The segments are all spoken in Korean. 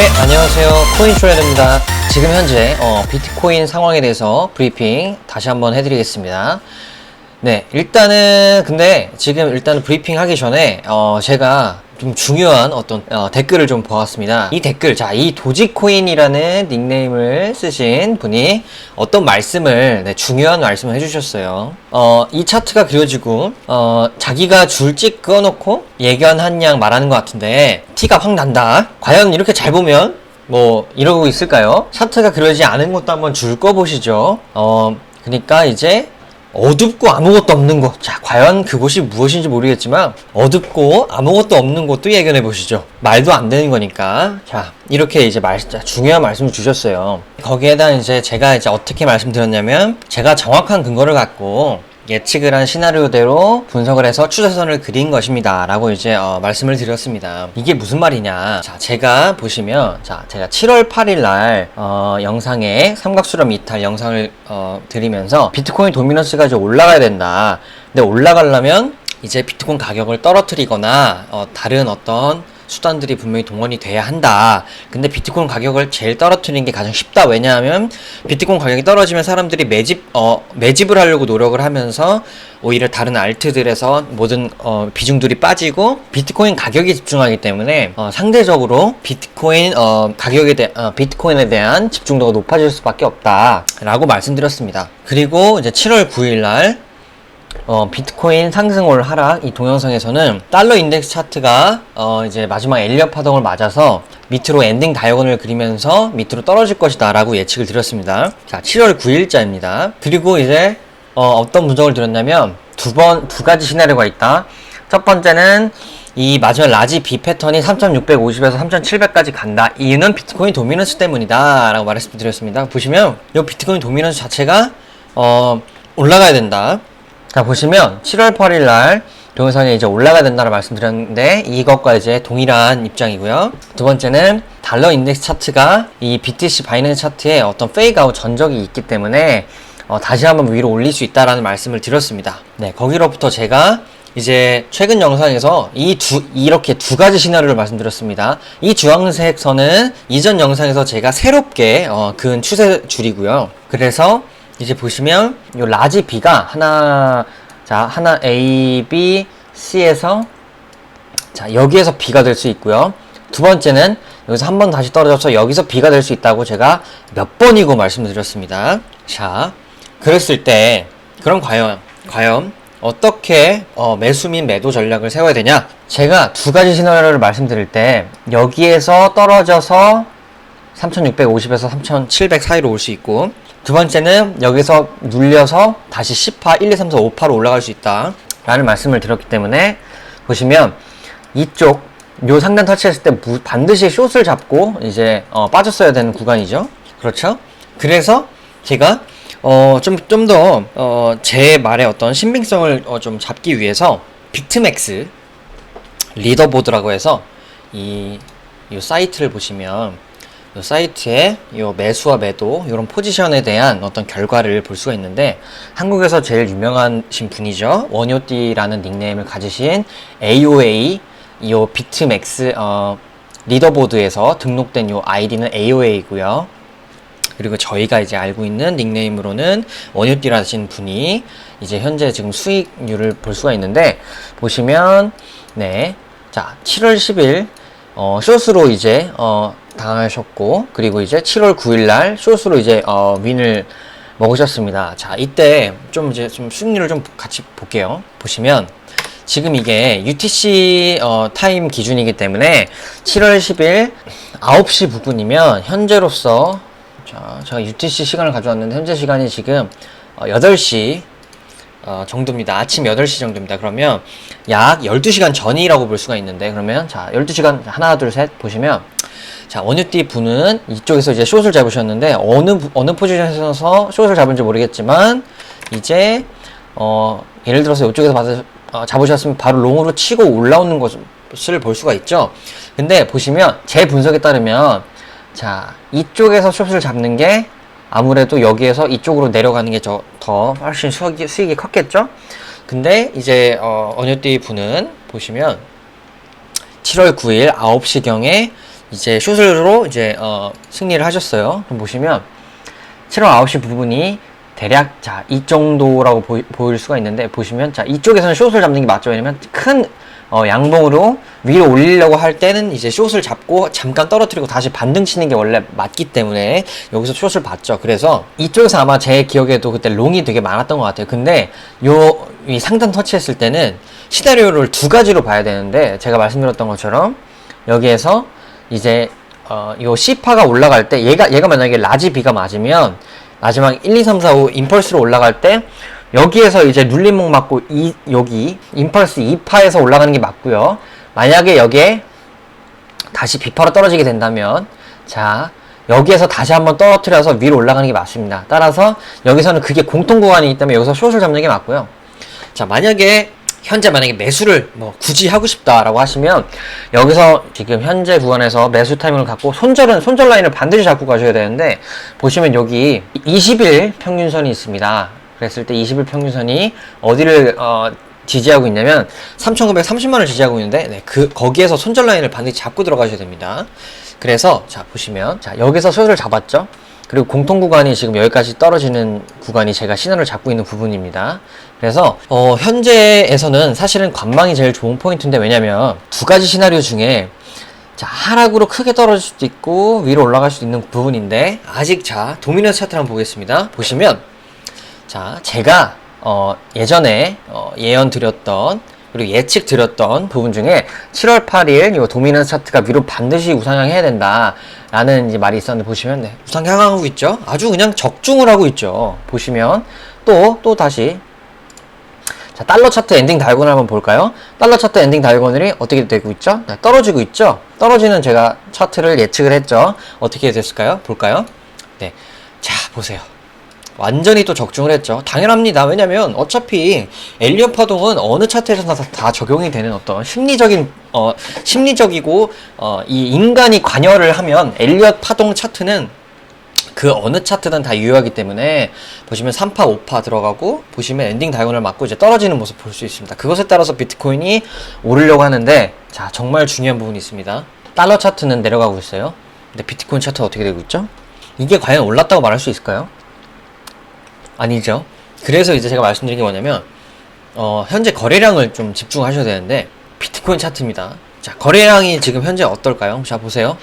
네, 안녕하세요. 코인 트레이더입니다. 지금 현재 비트코인 상황에 대해서 브리핑 다시 한번 해드리겠습니다. 네, 일단은 브리핑 하기 전에 제가 좀 중요한 댓글을 좀 보았습니다. 이 댓글, 이 도지코인이라는 닉네임을 쓰신 분이 어떤 말씀을, 중요한 말씀을 해주셨어요. 이 차트가 그려지고 자기가 줄찍 그어놓고 예견한 양 말하는 것 같은데 티가 확 난다. 과연 이렇게 잘 보면 뭐 이러고 있을까요? 차트가 그려지지 않은 것도 한번 줄 꺼보시죠. 그러니까 이제 어둡고 아무것도 없는 곳. 자, 과연 그곳이 무엇인지 모르겠지만 어둡고 아무것도 없는 곳도 예견해 보시죠. 말도 안 되는 거니까. 자, 이렇게 이제 중요한 말씀을 주셨어요. 거기에다 이제 제가 어떻게 말씀드렸냐면, 제가 정확한 근거를 갖고 예측을 한 시나리오대로 분석을 해서 추세선을 그린 것입니다 라고 이제 말씀을 드렸습니다. 이게 무슨 말이냐, 자, 제가 보시면, 제가 7월 8일 날 영상에 삼각수렴 이탈 영상을 드리면서 비트코인 도미넌스가 이제 올라가야 된다. 근데 올라가려면 이제 비트코인 가격을 떨어뜨리거나 다른 어떤 수단들이 분명히 동원이 돼야 한다. 근데 비트코인 가격을 제일 떨어뜨리는 게 가장 쉽다. 왜냐하면 비트코인 가격이 떨어지면 사람들이 매집을 하려고 노력을 하면서 오히려 다른 알트들에서 모든 비중들이 빠지고 비트코인 가격에 집중하기 때문에 상대적으로 비트코인에 대한 집중도가 높아질 수밖에 없다 라고 말씀드렸습니다. 그리고 이제 7월 9일 날 비트코인 상승/올 하락, 이 동영상에서는 달러 인덱스 차트가 이제 마지막 엘리엇 파동을 맞아서 밑으로 엔딩 다이아곤을 그리면서 밑으로 떨어질 것이다 라고 예측을 드렸습니다. 자, 7월 9일자입니다. 그리고 이제 어떤 분석을 드렸냐면 두 가지 시나리오가 있다. 첫 번째는 이 마지막 라지 B 패턴이 3650에서 3700까지 간다. 이유는 비트코인 도미넌스 때문이다 라고 말씀드렸습니다. 보시면 이 비트코인 도미넌스 자체가 올라가야 된다. 자, 보시면 7월 8일 날 동영상에 이제 올라가야 된다고 말씀드렸는데 이것과 이제 동일한 입장이고요. 두 번째는 달러 인덱스 차트가 이 BTC 바이낸스 차트에 어떤 페이크아웃 전적이 있기 때문에 다시 한번 위로 올릴 수 있다라는 말씀을 드렸습니다. 네, 거기로부터 제가 이제 최근 영상에서 이렇게 두 가지 시나리오를 말씀드렸습니다. 이 주황색 선은 이전 영상에서 제가 새롭게 그은 추세 줄이고요. 그래서 이제 보시면 요 라지 B가 하나 A, B, C에서 여기에서 B가 될 수 있고요. 두 번째는 여기서 한 번 다시 떨어져서 여기서 B가 될 수 있다고 제가 몇 번이고 말씀드렸습니다. 자, 그랬을 때 그럼 과연 어떻게 매수 및 매도 전략을 세워야 되냐? 제가 두 가지 시나리오를 말씀드릴 때 여기에서 떨어져서 3650에서 3700 사이로 올 수 있고, 두 번째는 여기서 눌려서 다시 10파, 1, 2, 3, 4, 5파로 올라갈 수 있다 라는 말씀을 드렸기 때문에 보시면 이쪽 요 상단 터치했을 때 반드시 숏을 잡고 이제 빠졌어야 되는 구간이죠. 그렇죠? 그래서 제가 좀 더 제 말의 어떤 신빙성을 좀 잡기 위해서 비트맥스 리더보드라고 해서 이 사이트를 보시면 이 사이트에 이 매수와 매도 이런 포지션에 대한 어떤 결과를 볼 수가 있는데, 한국에서 제일 유명하신 분이죠. 원효띠라는 닉네임을 가지신 AOA 이 비트맥스 리더보드에서 등록된 이 아이디는 AOA이고요. 그리고 저희가 이제 알고 있는 닉네임으로는 원효띠라신 분이 이제 현재 지금 수익률을 볼 수가 있는데, 보시면 네, 자, 7월 10일 숏으로 이제 당하셨고, 그리고 이제 7월 9일날 숏으로 이제 윈을 먹으셨습니다. 자, 이때 좀 수익률을 좀 같이 볼게요. 보시면 지금 이게 UTC 타임 기준이기 때문에 7월 10일 9시 부근이면 현재로서, 자, 제가 UTC 시간을 가져왔는데 현재 시간이 지금 8시 정도입니다. 아침 8시 정도입니다. 그러면 약 12시간 전이라고 볼 수가 있는데, 그러면 자, 12시간 하나 둘 셋 보시면, 자, 원유띠 분은 이쪽에서 이제 숏을 잡으셨는데 어느 포지션에서 숏을 잡은지 모르겠지만 이제 예를 들어서 이쪽에서 잡으셨으면 바로 롱으로 치고 올라오는 것을 볼 수가 있죠. 근데 보시면 제 분석에 따르면, 자, 이쪽에서 숏을 잡는 게 아무래도 여기에서 이쪽으로 내려가는 게 더 훨씬 수익이 컸겠죠? 근데 이제 원효띠 분은 보시면 7월 9일 9시경에 이제 숏으로 이제 승리를 하셨어요. 그럼 보시면 7월 9시 부분이 대략 자 이 정도라고 보일 수가 있는데, 보시면 자 이쪽에서는 숏을 잡는 게 맞죠. 왜냐면 큰 양봉으로 위로 올리려고 할 때는 이제 숏을 잡고 잠깐 떨어뜨리고 다시 반등 치는 게 원래 맞기 때문에 여기서 숏을 봤죠. 그래서 이쪽에서 아마 제 기억에도 그때 롱이 되게 많았던 것 같아요. 근데 이 상단 터치했을 때는 시나리오를 두 가지로 봐야 되는데, 제가 말씀드렸던 것처럼 여기에서 이제 요 C파가 올라갈 때 얘가 만약에 라지 B가 맞으면 마지막 1, 2, 3, 4, 5 임펄스로 올라갈 때 여기에서 이제 눌림목 맞고 여기 임펄스 2파에서 올라가는 게 맞고요. 만약에 여기에 다시 B파로 떨어지게 된다면 자 여기에서 다시 한번 떨어뜨려서 위로 올라가는 게 맞습니다. 따라서 여기서는 그게 공통 구간이기 때문에 여기서 숏을 잡는 게 맞고요. 자 만약에 매수를 굳이 하고 싶다라고 하시면 여기서 지금 현재 구간에서 매수 타이밍을 갖고 손절 라인을 반드시 잡고 가셔야 되는데, 보시면 여기 20일 평균선이 있습니다. 그랬을 때 20일 평균선이 어디를 지지하고 있냐면 3,930만을 지지하고 있는데, 거기에서 손절 라인을 반드시 잡고 들어가셔야 됩니다. 그래서 자 보시면 자 여기서 숏을 잡았죠. 그리고 공통 구간이 지금 여기까지 떨어지는 구간이 제가 시나리오를 잡고 있는 부분입니다. 그래서 현재에서는 사실은 관망이 제일 좋은 포인트인데, 왜냐면 두 가지 시나리오 중에 자 하락으로 크게 떨어질 수도 있고 위로 올라갈 수도 있는 부분인데, 아직 자 도미넌스 차트를 한번 보겠습니다. 보시면 자 제가 예전에 예언 드렸던 그리고 예측 드렸던 부분 중에 7월 8일 이 도미넌스 차트가 위로 반드시 우상향해야 된다 라는 이제 말이 있었는데, 보시면 우상향하고 있죠. 아주 그냥 적중을 하고 있죠. 보시면 또 다시 자 달러 차트 엔딩 다이아곤을 한번 볼까요? 달러 차트 엔딩 다이아곤이 어떻게 되고 있죠? 떨어지고 있죠. 떨어지는 제가 차트를 예측을 했죠. 어떻게 됐을까요? 볼까요? 네, 자 보세요. 완전히 또 적중을 했죠. 당연합니다. 왜냐면 어차피 엘리엇 파동은 어느 차트에서나 다 적용이 되는 어떤 심리적이고 이 인간이 관여를 하면 엘리엇 파동 차트는 그 어느 차트든 다 유효하기 때문에, 보시면 3파 5파 들어가고 보시면 엔딩 다이아곤을 맞고 이제 떨어지는 모습 볼 수 있습니다. 그것에 따라서 비트코인이 오르려고 하는데, 자 정말 중요한 부분이 있습니다. 달러 차트는 내려가고 있어요. 근데 비트코인 차트가 어떻게 되고 있죠? 이게 과연 올랐다고 말할 수 있을까요? 아니죠. 그래서 이제 제가 말씀드린 게 뭐냐면 현재 거래량을 좀 집중하셔야 되는데, 비트코인 차트입니다. 자 거래량이 지금 현재 어떨까요? 자 보세요.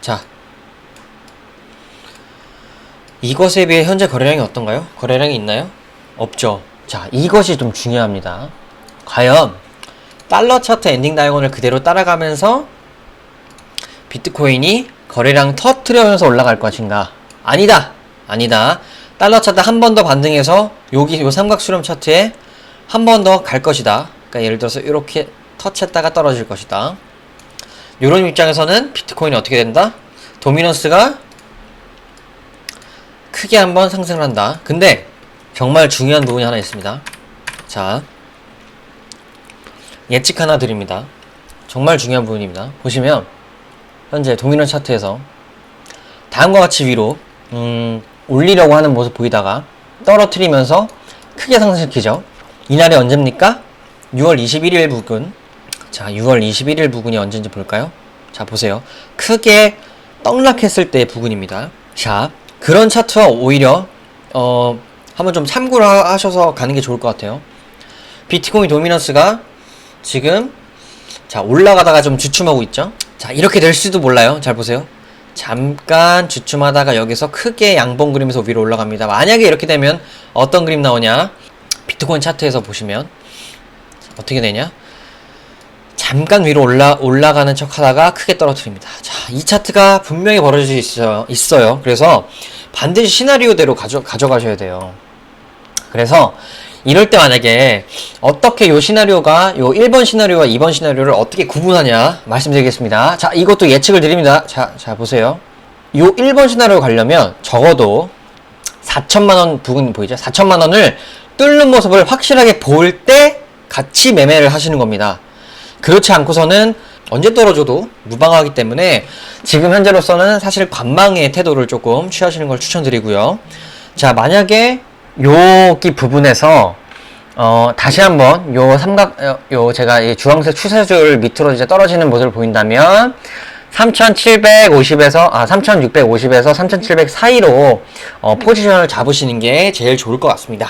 자 이것에 비해 현재 거래량이 어떤가요? 거래량이 있나요? 없죠. 자 이것이 좀 중요합니다. 과연 달러 차트 엔딩 다이아곤을 그대로 따라가면서 비트코인이 거래량 터트려면서 올라갈 것인가? 아니다. 달러 차트 한 번 더 반등해서 여기 요 삼각수렴 차트에 한 번 더 갈 것이다. 그러니까 예를 들어서 이렇게 터치했다가 떨어질 것이다. 이런 입장에서는 비트코인이 어떻게 된다? 도미넌스가 크게 한번 상승을 한다. 근데 정말 중요한 부분이 하나 있습니다. 자 예측 하나 드립니다. 정말 중요한 부분입니다. 보시면 현재 도미넌스 차트에서 다음과 같이 위로 올리려고 하는 모습 보이다가 떨어뜨리면서 크게 상승시키죠. 이날이 언제입니까? 6월 21일 부근. 자 6월 21일 부근이 언제인지 볼까요? 자 보세요. 크게 떡락했을 때의 부근입니다. 자 그런 차트와 오히려 한번 좀 참고를 하셔서 가는 게 좋을 것 같아요. 비트코인 도미넌스가 지금 자 올라가다가 좀 주춤하고 있죠. 자 이렇게 될 수도 몰라요. 잘 보세요. 잠깐 주춤하다가 여기서 크게 양봉 그리면서 위로 올라갑니다. 만약에 이렇게 되면 어떤 그림 나오냐? 비트코인 차트에서 보시면 어떻게 되냐? 잠깐 위로 올라가는 척 하다가 크게 떨어뜨립니다. 자, 이 차트가 분명히 벌어질 수 있어요. 그래서 반드시 시나리오대로 가져가셔야 돼요. 그래서 이럴 때 만약에 어떻게 요 시나리오가 요 1번 시나리오와 2번 시나리오를 어떻게 구분하냐 말씀드리겠습니다. 자 이것도 예측을 드립니다. 자 보세요. 요 1번 시나리오 가려면 적어도 4천만원 부근 보이죠? 4천만원을 뚫는 모습을 확실하게 볼 때 같이 매매를 하시는 겁니다. 그렇지 않고서는 언제 떨어져도 무방하기 때문에 지금 현재로서는 사실 관망의 태도를 조금 취하시는 걸 추천드리고요. 자 만약에 여기 부분에서 다시 한번 요 제가 이 주황색 추세줄 밑으로 이제 떨어지는 모습을 보인다면 3650에서 3700 사이로 포지션을 잡으시는 게 제일 좋을 것 같습니다.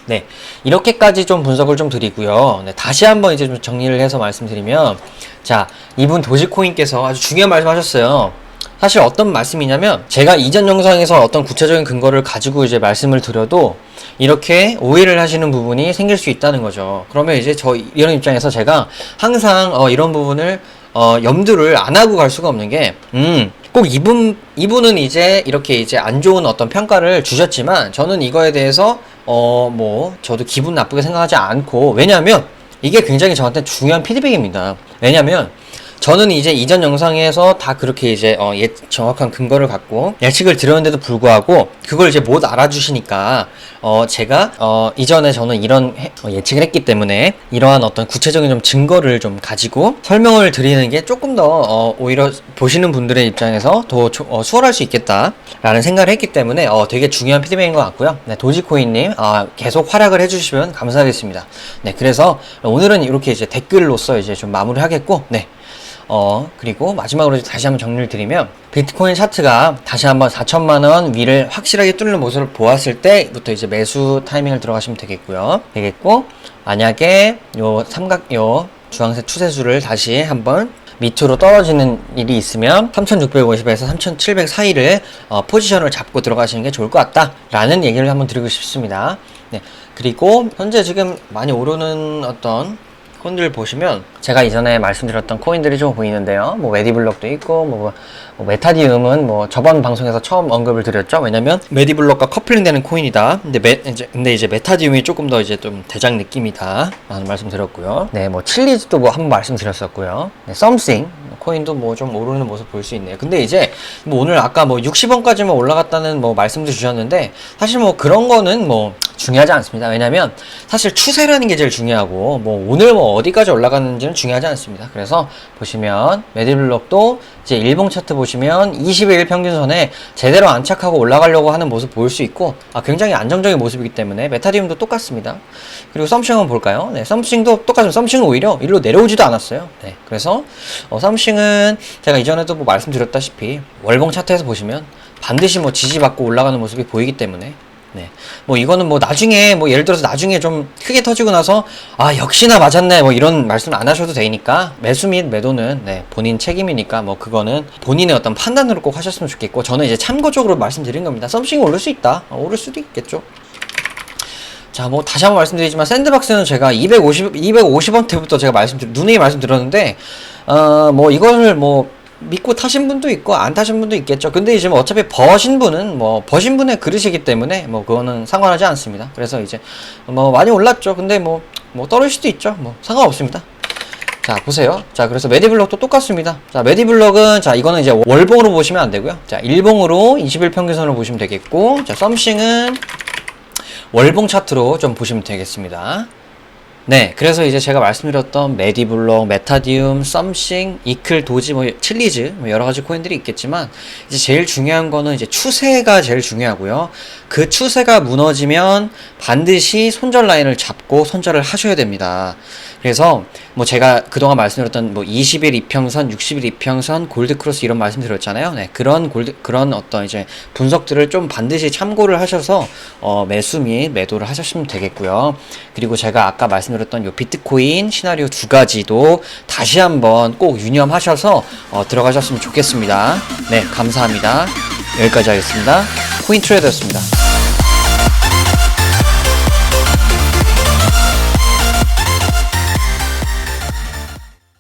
네, 이렇게까지 좀 분석을 좀 드리고요. 네, 다시 한번 이제 좀 정리를 해서 말씀드리면, 자, 이분 도지코인께서 아주 중요한 말씀 하셨어요. 사실 어떤 말씀이냐면, 제가 이전 영상에서 어떤 구체적인 근거를 가지고 이제 말씀을 드려도 이렇게 오해를 하시는 부분이 생길 수 있다는 거죠. 그러면 이제 이런 입장에서 제가 항상 이런 부분을 염두를 안 하고 갈 수가 없는 게, 꼭 이분은 이제 이렇게 이제 안 좋은 어떤 평가를 주셨지만, 저는 이거에 대해서, 저도 기분 나쁘게 생각하지 않고, 왜냐면, 이게 굉장히 저한테 중요한 피드백입니다. 왜냐면, 저는 이제 이전 영상에서 다 그렇게 이제 정확한 근거를 갖고 예측을 드렸는데도 불구하고 그걸 이제 못 알아주시니까 제가 이전에 저는 이런 예측을 했기 때문에 이러한 어떤 구체적인 좀 증거를 좀 가지고 설명을 드리는 게 조금 더 오히려 보시는 분들의 입장에서 더 수월할 수 있겠다라는 생각을 했기 때문에 되게 중요한 피드백인 것 같고요. 네, 도지코인님 계속 활약을 해주시면 감사하겠습니다. 네, 그래서 오늘은 이렇게 이제 댓글로서 이제 좀 마무리하겠고, 네. 그리고 마지막으로 다시 한번 정리를 드리면, 비트코인 차트가 다시 한번 4천만원 위를 확실하게 뚫는 모습을 보았을 때부터 이제 매수 타이밍을 들어가시면 되겠고, 만약에 요 주황색 추세줄을 다시 한번 밑으로 떨어지는 일이 있으면 3650에서 3700 사이를 포지션을 잡고 들어가시는 게 좋을 것 같다라는 얘기를 한번 드리고 싶습니다. 네. 그리고 현재 지금 많이 오르는 어떤 코인들 보시면 제가 이전에 말씀드렸던 코인들이 좀 보이는데요. 메디블럭도 있고, 메타디움은 저번 방송에서 처음 언급을 드렸죠. 왜냐면 메디블럭과 커플링되는 코인이다. 근데 이제 메타디움이 조금 더 이제 좀 대장 느낌이다 라는 말씀 드렸고요. 네, 칠리즈도 한번 말씀드렸었고요. 네, 썸씽 코인도 좀 오르는 모습 볼 수 있네요. 근데 이제 오늘 아까 60원까지만 올라갔다는 말씀도 주셨는데, 사실 그런 거는 중요하지 않습니다. 왜냐면 사실 추세라는 게 제일 중요하고, 오늘 어디까지 올라갔는지는 중요하지 않습니다. 그래서 보시면 메디블럭도 이제 일봉 차트 보시면 21일 평균선에 제대로 안착하고 올라가려고 하는 모습 보일 수 있고, 굉장히 안정적인 모습이기 때문에 메타디움도 똑같습니다. 그리고 썸씽 한번 볼까요? 네, 썸씽도 똑같습니다. 썸씽은 오히려 일로 내려오지도 않았어요. 네, 그래서 썸씽은 제가 이전에도 말씀드렸다시피 월봉 차트에서 보시면 반드시 지지받고 올라가는 모습이 보이기 때문에, 네. 이거는 나중에, 예를 들어서 나중에 좀 크게 터지고 나서, 역시나 맞았네, 이런 말씀 안 하셔도 되니까, 매수 및 매도는, 네, 본인 책임이니까, 그거는 본인의 어떤 판단으로 꼭 하셨으면 좋겠고, 저는 이제 참고적으로 말씀드린 겁니다. 썸씽이 오를 수 있다. 오를 수도 있겠죠. 자, 다시 한번 말씀드리지만, 샌드박스는 제가 250원대부터 제가 누누이 말씀드렸는데, 이거를 믿고 타신 분도 있고 안 타신 분도 있겠죠. 근데 이제 어차피 버신 분은 버신 분의 그릇이기 때문에 그거는 상관하지 않습니다. 그래서 이제 많이 올랐죠. 근데 떨어질 수도 있죠. 상관없습니다. 자, 보세요. 자, 그래서 메디블럭도 똑같습니다. 자, 메디블럭은, 자, 이거는 이제 월봉으로 보시면 안 되고요. 자, 일봉으로 20일 평균선을 보시면 되겠고, 자, 썸씽은 월봉 차트로 좀 보시면 되겠습니다. 네, 그래서 이제 제가 말씀드렸던 메디블럭, 메타디움, 썸씽, 이클, 도지, 칠리즈, 여러 가지 코인들이 있겠지만, 이제 제일 중요한 거는 이제 추세가 제일 중요하고요. 그 추세가 무너지면 반드시 손절 라인을 잡고 손절을 하셔야 됩니다. 그래서 제가 그동안 말씀드렸던 20일 이평선, 60일 이평선, 골드크로스 이런 말씀 드렸잖아요. 네, 그런 어떤 이제 분석들을 좀 반드시 참고를 하셔서 매수 및 매도를 하셨으면 되겠고요. 그리고 제가 아까 말씀드렸던 요 비트코인 시나리오 두 가지도 다시 한번 꼭 유념하셔서 들어가셨으면 좋겠습니다. 네, 감사합니다. 여기까지 하겠습니다. 코인트레이더였습니다.